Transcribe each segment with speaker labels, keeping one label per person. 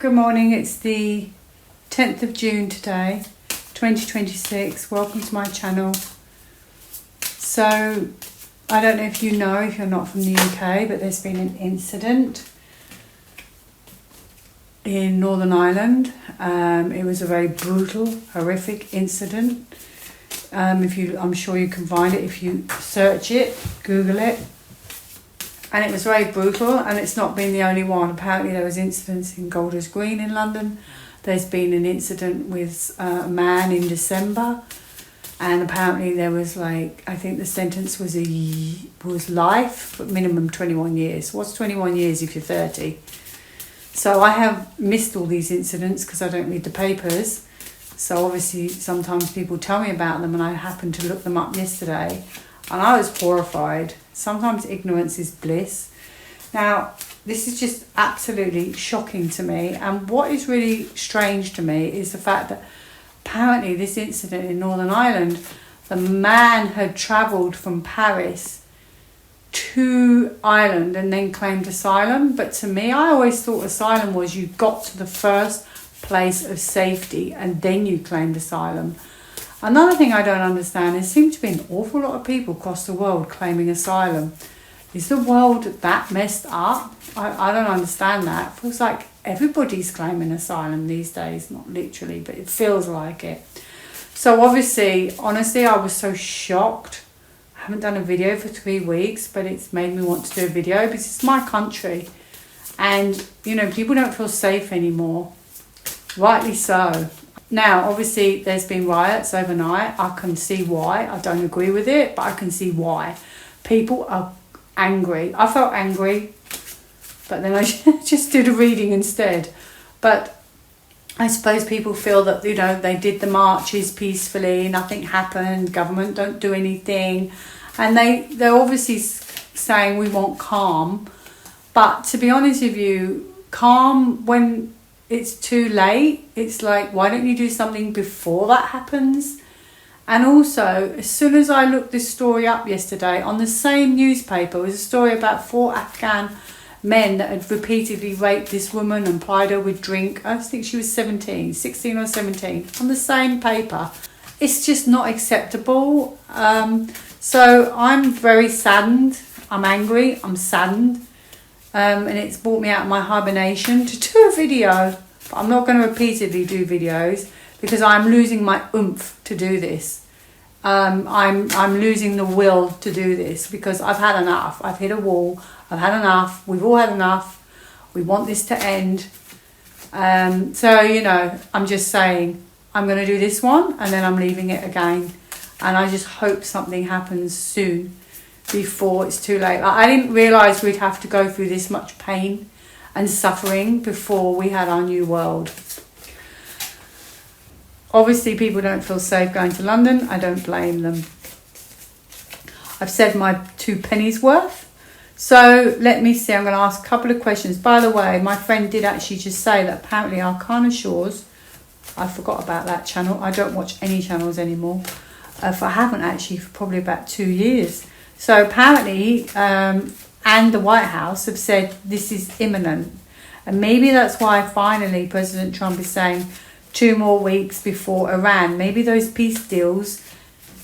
Speaker 1: Good morning, it's the 10th of June today, 2026. Welcome to my channel. So, I don't know if you know, if you're not from the UK, but there's been an incident in Northern Ireland. It was a very brutal, horrific incident. I'm sure you can find it if you search it, Google it. And it was very brutal, and it's not been the only one. Apparently there was incidents in Golders Green in London. There's been an incident with a man in December, and apparently there was I think the sentence was life, but minimum 21 years. What's 21 years if you're 30? So I have missed all these incidents because I don't read the papers. So obviously sometimes people tell me about them, and I happened to look them up yesterday, and I was horrified. Sometimes ignorance is bliss. Now, this is just absolutely shocking to me. And what is really strange to me is the fact that apparently this incident in Northern Ireland, the man had travelled from Paris to Ireland and then claimed asylum. But to me, I always thought asylum was you got to the first place of safety and then you claimed asylum. Another thing I don't understand is there seems to be an awful lot of people across the world claiming asylum. Is the world that messed up? I don't understand that. It feels like everybody's claiming asylum these days. Not literally, but it feels like it. So honestly, I was so shocked. I haven't done a video for 3 weeks, but it's made me want to do a video because it's my country. And, people don't feel safe anymore. Rightly so. Now, obviously, there's been riots overnight. I can see why. I don't agree with it, but I can see why. People are angry. I felt angry, but then I just did a reading instead. But I suppose people feel that, they did the marches peacefully, nothing happened, government don't do anything. And they're obviously saying we want calm. But to be honest with you, calm when it's too late. It's like, why don't you do something before that happens? And also, as soon as I looked this story up yesterday, on the same newspaper was a story about 4 Afghan men that had repeatedly raped this woman and plied her with drink. I think she was 16 or 17, on the same paper. It's just not acceptable. So I'm very saddened. I'm angry. I'm saddened. And it's brought me out of my hibernation to do a video. But I'm not going to repeatedly do videos because I'm losing my oomph to do this. I'm losing the will to do this because I've had enough. I've hit a wall. I've had enough. We've all had enough. We want this to end. I'm just saying I'm going to do this one and then I'm leaving it again. And I just hope something happens soon, before it's too late. I didn't realise we'd have to go through this much pain and suffering before we had our new world. Obviously, people don't feel safe going to London. I don't blame them. I've said my 2 pennies worth. So let me see. I'm going to ask a couple of questions. By the way, my friend did actually just say that apparently Arcana Shores, I forgot about that channel. I don't watch any channels anymore. I haven't actually for probably about 2 years. So apparently, and the White House have said this is imminent. And maybe that's why finally President Trump is saying 2 more weeks before Iran. Maybe those peace deals,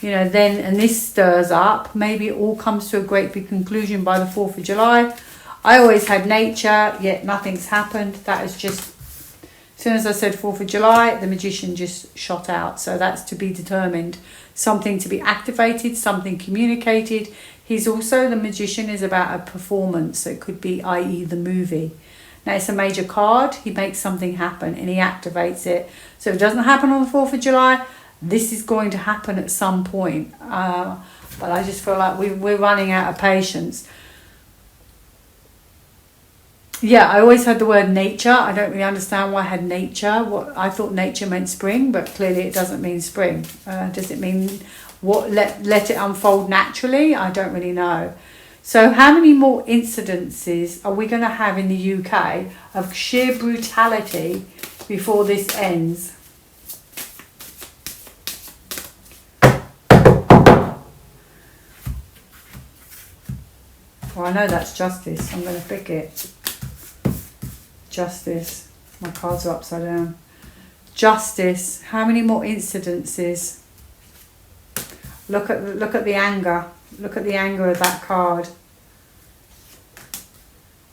Speaker 1: then, and this stirs up, maybe it all comes to a great big conclusion by the 4th of July. I always had nature, yet nothing's happened. That is just, as soon as I said 4th of July, the magician just shot out. So that's to be determined. Something to be activated, something communicated. The magician is about a performance. So it could be, i.e. the movie. Now it's a major card. He makes something happen and he activates it. So if it doesn't happen on the 4th of July, this is going to happen at some point. But I just feel like we're running out of patience. Yeah, I always had the word nature. I don't really understand why I had nature. I thought nature meant spring, but clearly it doesn't mean spring. Does it mean let it unfold naturally? I don't really know. So how many more incidences are we going to have in the UK of sheer brutality before this ends? Well, I know that's justice. I'm going to pick it. Justice. My cards are upside down. Justice. How many more incidences? Look at the anger. Look at the anger of that card.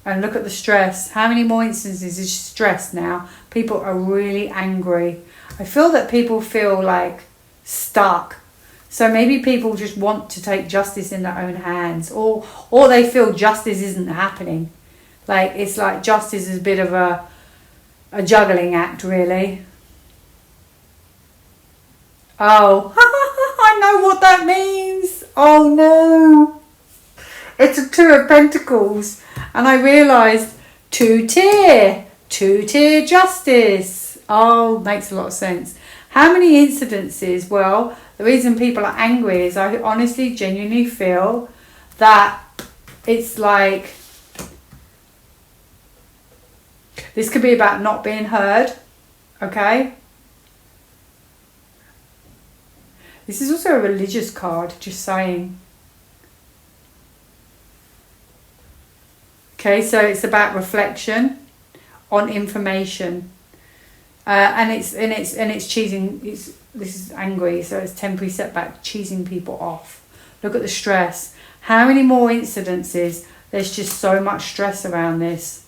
Speaker 1: And look at the stress. How many more instances is stress now? People are really angry. I feel that people feel like stuck. So maybe people just want to take justice in their own hands. Or they feel justice isn't happening. Like, it's like justice is a bit of a juggling act, really. Oh, I know what that means. Oh no. It's a Two of Pentacles. And I realised two-tier justice. Oh, makes a lot of sense. How many incidences? Well, the reason people are angry is I honestly, genuinely feel that it's like, this could be about not being heard, okay? This is also a religious card, just saying. Okay, so it's about reflection on information, and it's cheesing. This is angry, so it's temporary setback, cheesing people off. Look at the stress. How many more incidences? There's just so much stress around this.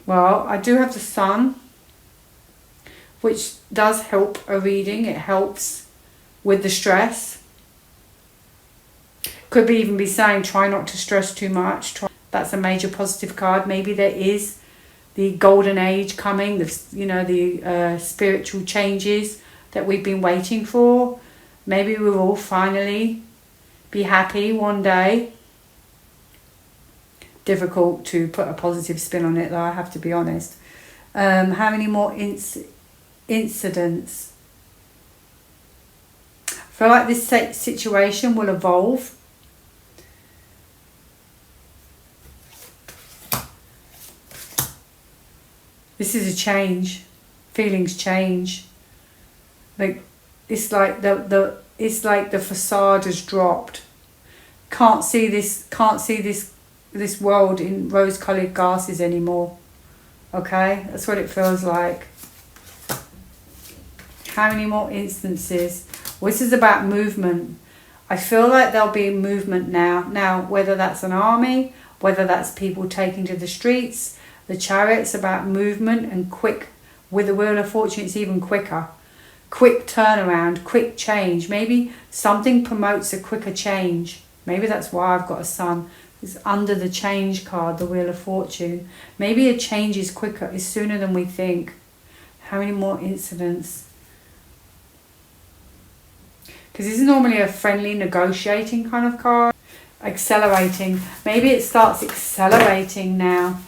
Speaker 1: Well, I do have the Sun, which does help a reading. It helps with the stress. Could be even be saying try not to stress too much. That's a major positive card. Maybe there is the golden age coming, the spiritual changes that we've been waiting for. Maybe we'll all finally be happy one day. Difficult to put a positive spin on it, though, I have to be honest. How many more incidents? I feel like this situation will evolve. This is a change. Feelings change. Like, it's like the facade has dropped. Can't see this world in rose-coloured glasses anymore. Okay, that's what it feels like. How many more instances? Well, this is about movement. I feel like there'll be movement now. Now, whether that's an army, whether that's people taking to the streets, the Chariot's about movement and quick. With the Wheel of Fortune, it's even quicker. Quick turnaround, quick change. Maybe something promotes a quicker change. Maybe that's why I've got a Sun. It's under the change card, the Wheel of Fortune. Maybe a change is quicker, is sooner than we think. How many more incidents? Because this is normally a friendly negotiating kind of card. Accelerating. Maybe it starts accelerating now.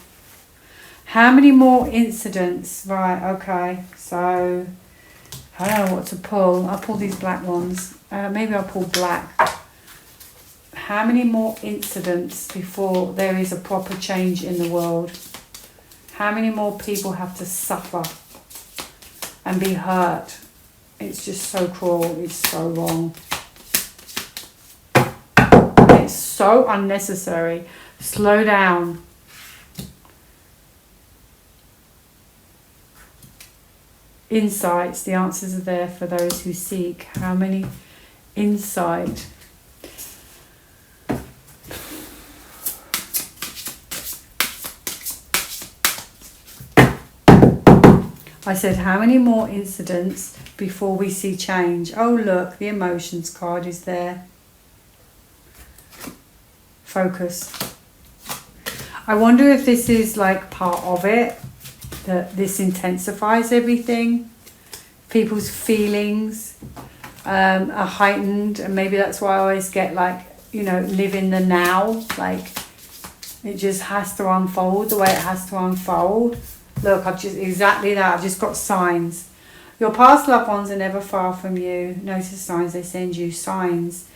Speaker 1: How many more incidents? Right, okay. So, I don't know what to pull. I'll pull these black ones. Maybe I'll pull black. How many more incidents before there is a proper change in the world? How many more people have to suffer and be hurt? It's just so cruel. It's so wrong. It's so unnecessary. Slow down. Insights. The answers are there for those who seek. How many insight? I said, how many more incidents before we see change? Oh, look, the emotions card is there. Focus. I wonder if this is like part of it, that this intensifies everything. People's feelings are heightened, and maybe that's why I always get like, live in the now. Like, it just has to unfold the way it has to unfold. Look, I've just got signs. Your past loved ones are never far from you. Notice signs, they send you signs.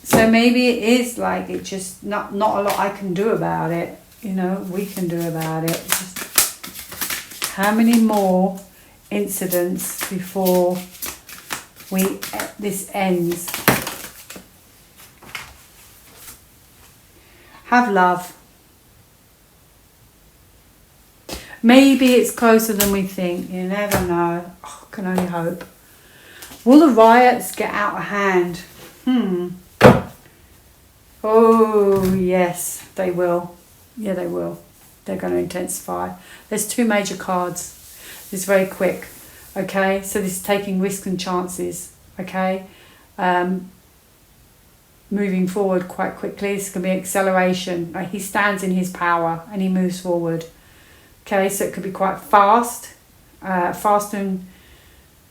Speaker 1: So maybe it is like, it just, not a lot I can do about it. We can do about it. Just, how many more incidents before this ends? Have love. Maybe it's closer than we think. You never know. Oh, can only hope. Will the riots get out of hand? Oh, yes, they will. Yeah, they will. They're going to intensify. There's 2 major cards. It's very quick. Okay, so this is taking risks and chances. Okay, moving forward quite quickly. It's going to be acceleration. He stands in his power and he moves forward. Okay, so it could be quite fast. Fast and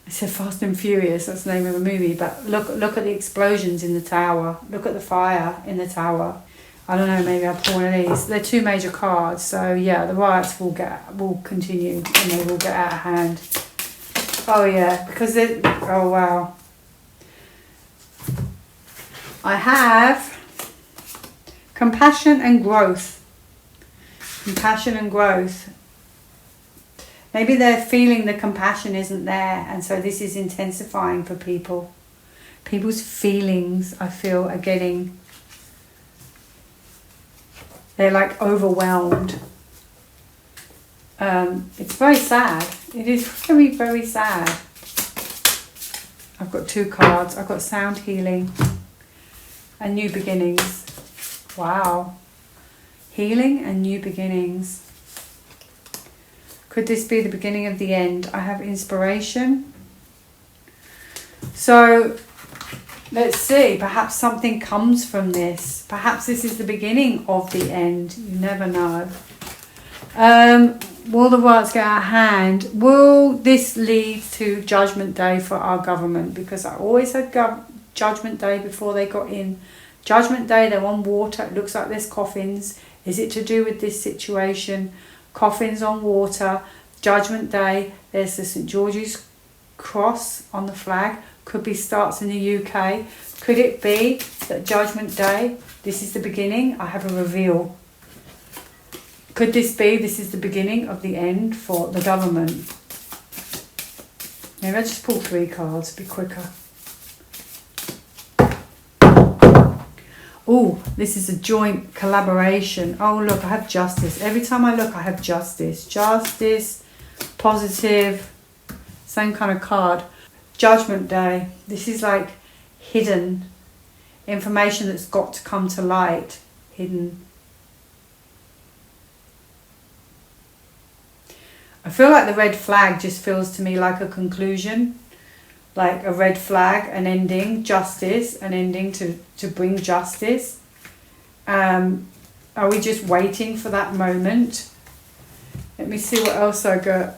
Speaker 1: Furious, that's the name of the movie, but look at the explosions in the tower. Look at the fire in the tower. I don't know, maybe I'll pull one of these. They're 2 major cards, so yeah, the riots will continue and they will get out of hand. Oh yeah, because oh wow. I have compassion and growth. Compassion and growth. Maybe they're feeling the compassion isn't there, and so this is intensifying for people. People's feelings, I feel, are getting... They're like overwhelmed. It's very sad. It is very, very sad. I've got 2 cards. I've got sound healing and new beginnings. Wow. Healing and new beginnings. Could this be the beginning of the end? I have inspiration. So let's see. Perhaps something comes from this. Perhaps this is the beginning of the end. You never know. Will the riots get out of hand? Will this lead to Judgment Day for our government? Because I always had Judgment Day before they got in. Judgment Day, they're on water. It looks like there's coffins. Is it to do with this situation? Coffins on water. Judgment Day, there's the St. George's cross on the flag. Could be starts in the UK. Could it be that Judgment Day, this is the beginning? I have a reveal. Could this be this is the beginning of the end for the government? Maybe I just pull 3 cards, be quicker. Oh, this is a joint collaboration. Oh, look, I have justice. Every time I look, I have justice. Justice, positive, same kind of card. Judgment Day. This is like hidden information that's got to come to light. Hidden. I feel like the red flag just feels to me like a conclusion. Like a red flag, an ending, justice, an ending to bring justice. Are we just waiting for that moment? Let me see what else I got.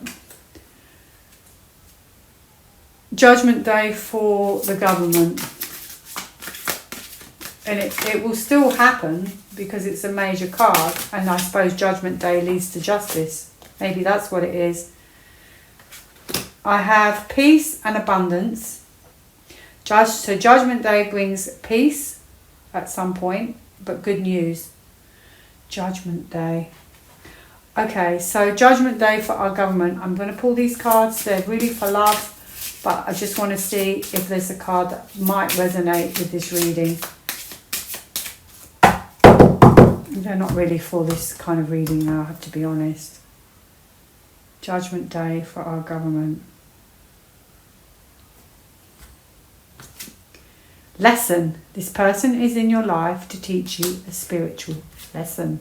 Speaker 1: Judgment Day for the government. And it will still happen because it's a major card. And I suppose Judgment Day leads to justice. Maybe that's what it is. I have peace and abundance. So Judgment Day brings peace at some point, but good news. Judgment Day. Okay, so Judgment Day for our government. I'm going to pull these cards. They're really for love, but I just want to see if there's a card that might resonate with this reading. They're not really for this kind of reading now, I have to be honest. Judgment Day for our government. Lesson. This person is in your life to teach you a spiritual lesson.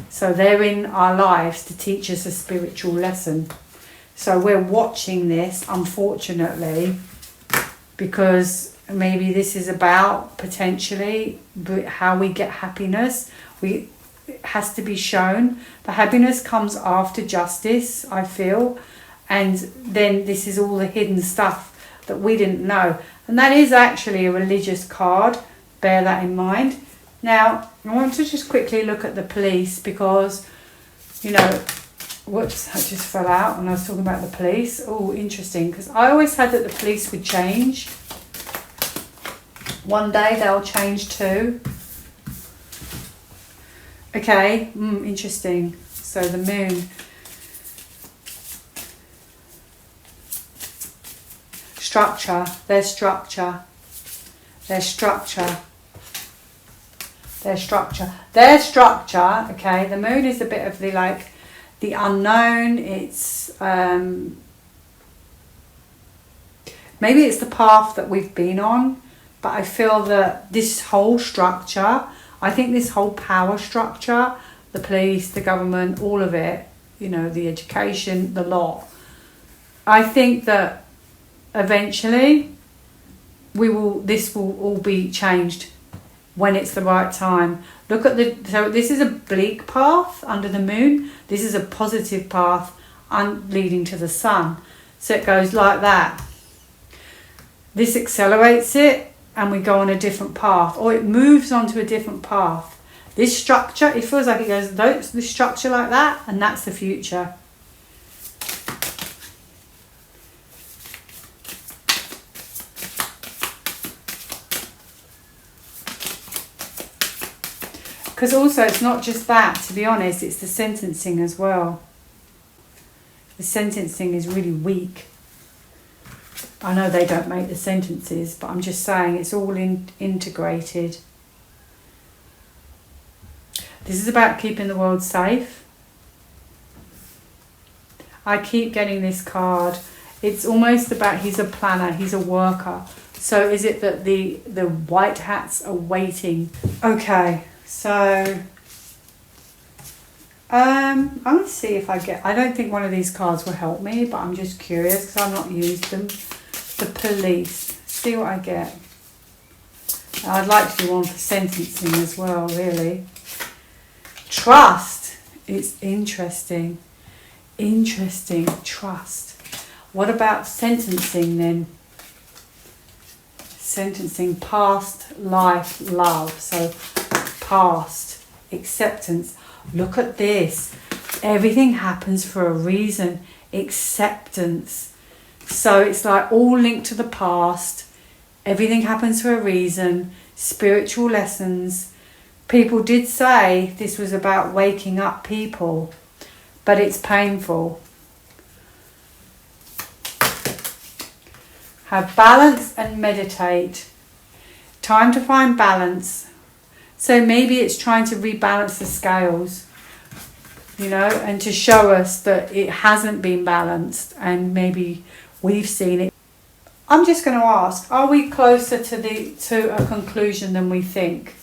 Speaker 1: So they're in our lives to teach us a spiritual lesson. So we're watching this, unfortunately, because maybe this is about potentially how we get happiness. It has to be shown. The happiness comes after justice, I feel. And then this is all the hidden stuff that we didn't know. And that is actually a religious card. Bear that in mind. Now, I want to just quickly look at the police because, you know, whoops, that just fell out when I was talking about the police. Oh, interesting, because I always had that the police would change. One day they'll change too. Okay, interesting. So the moon. Structure, their structure, their structure, their structure, their structure. Okay, the moon is a bit of the like the unknown. It's maybe it's the path that we've been on, but I feel that this whole structure, I think this whole power structure, the police, the government, all of it, you know, the education, the lot, I think that eventually this will all be changed when it's the right time. Look at so this is a bleak path under the moon. This is a positive path leading to the sun. So it goes like that. This accelerates it and we go on a different path, or it moves onto a different path. This structure, it feels like it goes this structure like that, and that's the future. Because also it's not just that, to be honest, it's the sentencing as well. The sentencing is really weak. I know they don't make the sentences, but I'm just saying it's all integrated. This is about keeping the world safe. I keep getting this card. It's almost about he's a planner, he's a worker. So is it that the white hats are waiting? Okay, so I'm going to see if I don't think one of these cards will help me, but I'm just curious because I've not used them. The police. See what I get. I'd like to do one for sentencing as well, really. Trust. It's interesting. Interesting. Trust. What about sentencing then? Sentencing, past life, love. So past, acceptance. Look at this. Everything happens for a reason. Acceptance. So it's like all linked to the past. Everything happens for a reason. Spiritual lessons. People did say this was about waking up people, but it's painful. Have balance and meditate. Time to find balance. So maybe it's trying to rebalance the scales, you know, and to show us that it hasn't been balanced and maybe we've seen it. I'm just going to ask, are we closer to a conclusion than we think?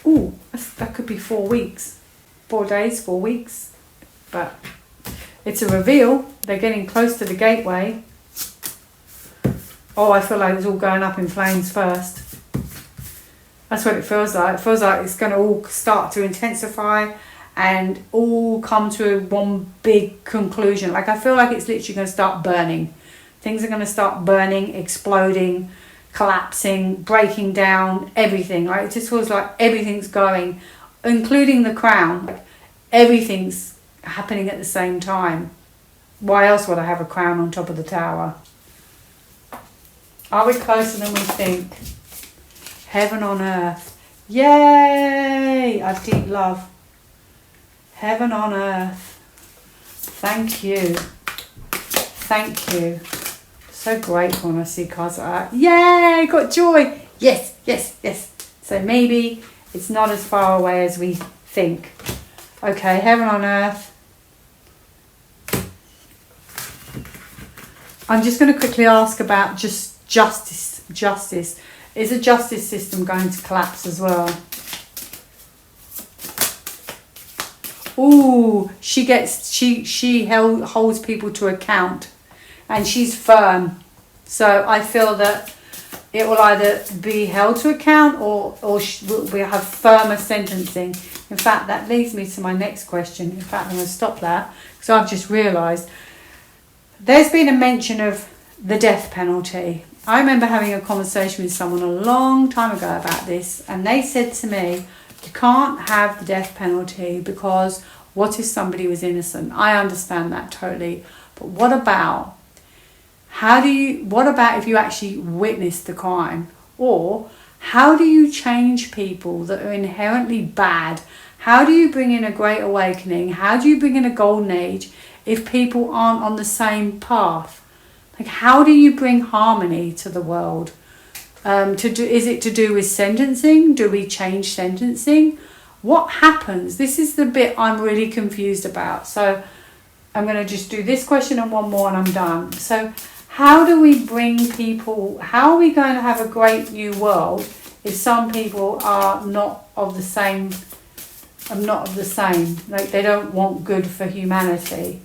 Speaker 1: Ooh, that could be 4 weeks. 4 days, 4 weeks. But it's a reveal. They're getting close to the gateway. Oh, I feel like it's all going up in flames first. That's what it feels like. It feels like it's going to all start to intensify and all come to one big conclusion. Like I feel like it's literally going to start burning. Things are going to start burning, exploding, collapsing, breaking down, everything. Like it just feels like everything's going, including the crown. Like everything's happening at the same time. Why else would I have a crown on top of the tower? Are we closer than we think? Heaven on earth. Yay! I've deep love. Heaven on earth. Thank you. Thank you. So grateful when I see cards like that. Yay! Got joy. Yes, yes, yes. So maybe it's not as far away as we think. Okay, heaven on earth. I'm just going to quickly ask about just justice. Justice. Is the justice system going to collapse as well? Ooh, she holds people to account, and she's firm. So I feel that it will either be held to account or we'll have firmer sentencing. In fact, that leads me to my next question. In fact, I'm going to stop that because I've just realised there's been a mention of the death penalty. I remember having a conversation with someone a long time ago about this, and they said to me, you can't have the death penalty because what if somebody was innocent? I understand that totally. But what about if you actually witnessed the crime? Or how do you change people that are inherently bad? How do you bring in a great awakening? How do you bring in a golden age if people aren't on the same path? Like, how do you bring harmony to the world? Is it to do with sentencing? Do we change sentencing? What happens? This is the bit I'm really confused about. So I'm going to just do this question and one more and I'm done. So how do we bring people, how are we going to have a great new world if some people are not of the same, like they don't want good for humanity?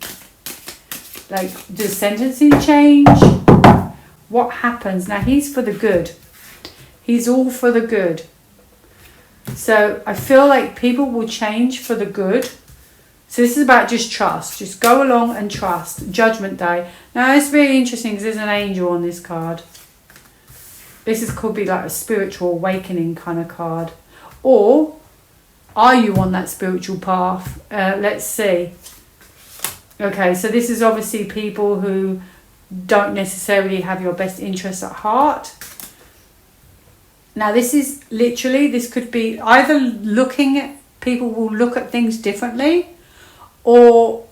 Speaker 1: Like, does sentencing change? What happens? Now he's for the good. He's all for the good. So I feel like people will change for the good. So this is about just trust. Just go along and trust. Judgment Day. Now it's very interesting because there's an angel on this card. Could be like a spiritual awakening kind of card. Or are you on that spiritual path? Let's see. Okay, so this is obviously people who don't necessarily have your best interests at heart. Now this is literally, this could be either people will look at things differently, or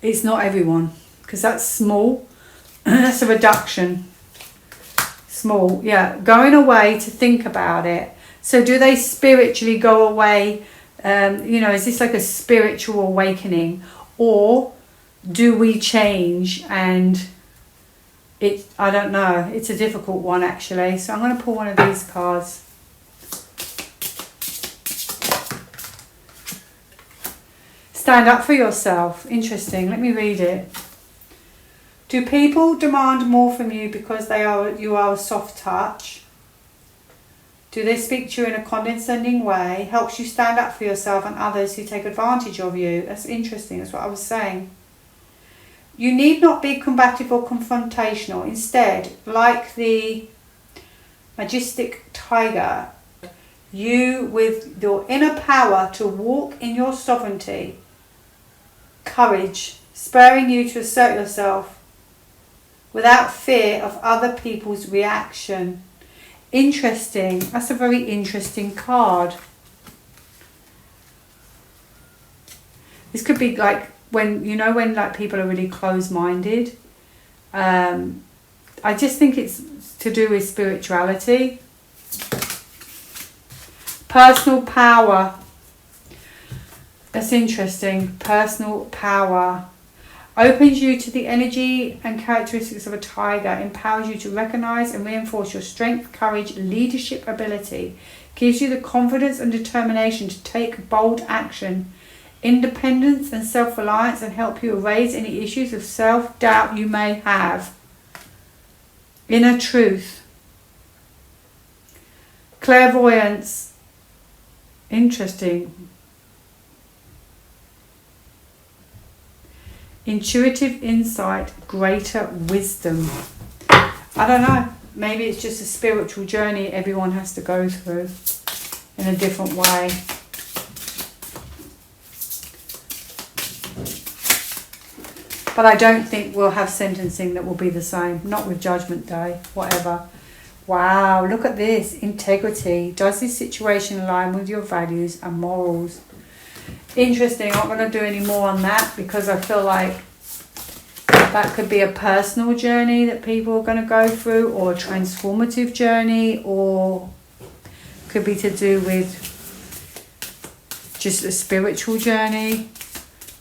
Speaker 1: it's not everyone, because that's small. That's a reduction. Small, yeah. Going away to think about it. So do they spiritually go away? Is this like a spiritual awakening? Or do we change and I don't know. It's a difficult one actually. So I'm going to pull one of these cards. Stand up for yourself. Interesting. Let me read it. Do people demand more from you because you are a soft touch? Do they speak to you in a condescending way? Helps you stand up for yourself and others who take advantage of you? That's interesting. That's what I was saying. You need not be combative or confrontational. Instead, like the majestic tiger, you with your inner power to walk in your sovereignty, courage, spurring you to assert yourself without fear of other people's reaction. Interesting. That's a very interesting card. This could be like when like people are really close-minded. I just think it's to do with spirituality. Personal power. That's interesting. Personal power. Opens you to the energy and characteristics of a tiger. Empowers you to recognize and reinforce your strength, courage, leadership ability. Gives you the confidence and determination to take bold action. Independence and self-reliance, and help you erase any issues of self-doubt you may have. Inner truth. Clairvoyance. Interesting. Intuitive insight, greater wisdom. I don't know. Maybe it's just a spiritual journey everyone has to go through in a different way. But I don't think we'll have sentencing that will be the same. Not with Judgment Day, whatever. Wow, look at this. Integrity. Does this situation align with your values and morals? Interesting. I'm not going to do any more on that because I feel like that could be a personal journey that people are going to go through, or a transformative journey, or could be to do with just a spiritual journey,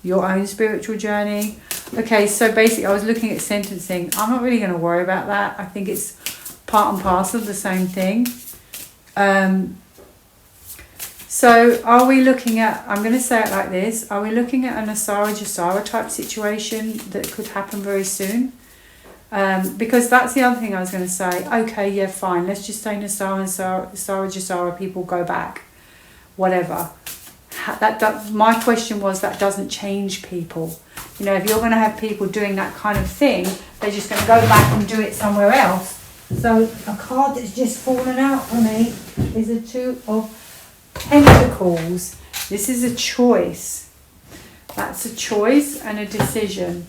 Speaker 1: your own spiritual journey. Okay, so basically I was looking at sentencing. I'm not really going to worry about that. I think it's part and parcel of the same thing. So are we looking at, I'm going to say it like this, are we looking at a Nesara Gesara type situation that could happen very soon? Because that's the other thing I was going to say. Okay, yeah, fine. Let's just say Nesara and Nesara Gesara people go back. Whatever. My question was, that doesn't change people. You know, if you're going to have people doing that kind of thing, they're just going to go back and do it somewhere else. So a card that's just fallen out for me is a Two of Pentacles. This is a choice. That's a choice and a decision.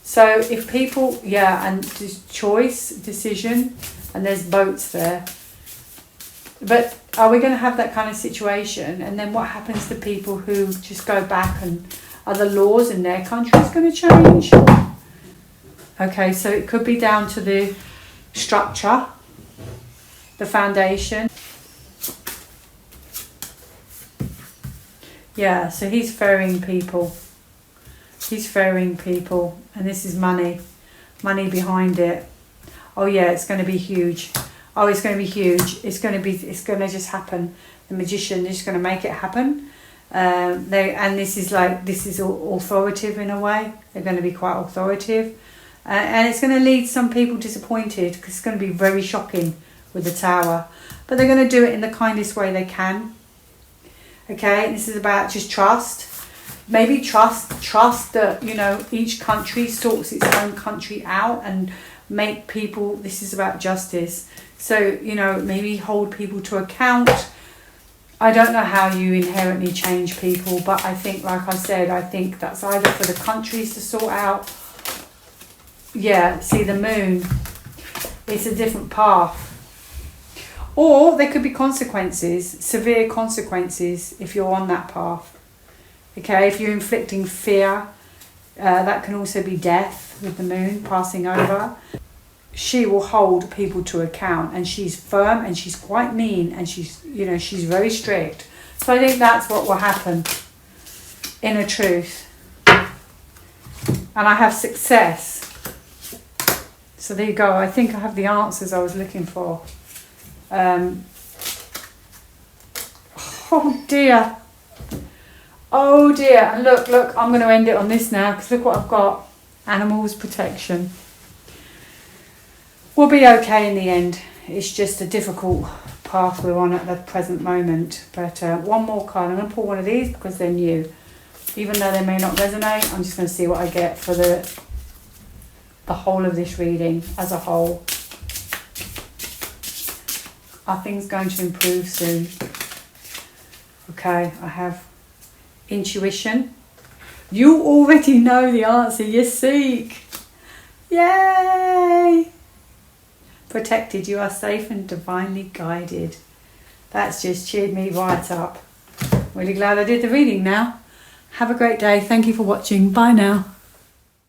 Speaker 1: So if people, yeah, and choice, decision, and there's boats there. But are we going to have that kind of situation? And then what happens to people who just go back, and are the laws in their countries going to change? Okay, so it could be down to the structure. the foundation. Yeah, so he's ferrying people. He's ferrying people, and this is money. Money behind it. Oh yeah, it's going to be huge. Oh, it's going to be huge. It's going to just happen. The magician is going to make it happen. This is authoritative in a way. They're going to be quite authoritative. And it's going to leave some people disappointed because it's going to be very shocking with the Tower. But they're going to do it in the kindest way they can. Okay, this is about just trust. Maybe trust that, you know, each country sorts its own country out and make people, this is about justice. So, you know, maybe hold people to account. I don't know how you inherently change people, but I think, like I said, I think that's either for the countries to sort out. Yeah, see the moon. It's a different path. Or there could be consequences, severe consequences, if you're on that path. Okay, if you're inflicting fear, that can also be death with the moon passing over. She will hold people to account, and she's firm and she's quite mean, and she's, you know, she's very strict. So I think that's what will happen. Inner truth. And I have success. So there you go. I think I have the answers I was looking for. Oh dear. Oh dear. And look, I'm going to end it on this now because look what I've got. Animals protection. We'll be okay in the end. It's just a difficult path we're on at the present moment. But one more card. I'm going to pull one of these because they're new. Even though they may not resonate, I'm just going to see what I get for the whole of this reading as a whole. Are things going to improve soon? Okay, I have intuition. You already know the answer you seek. Yay! Protected, you are safe and divinely guided. That's just cheered me right up. Really glad I did the reading now. Have a great day. Thank you for watching. Bye now.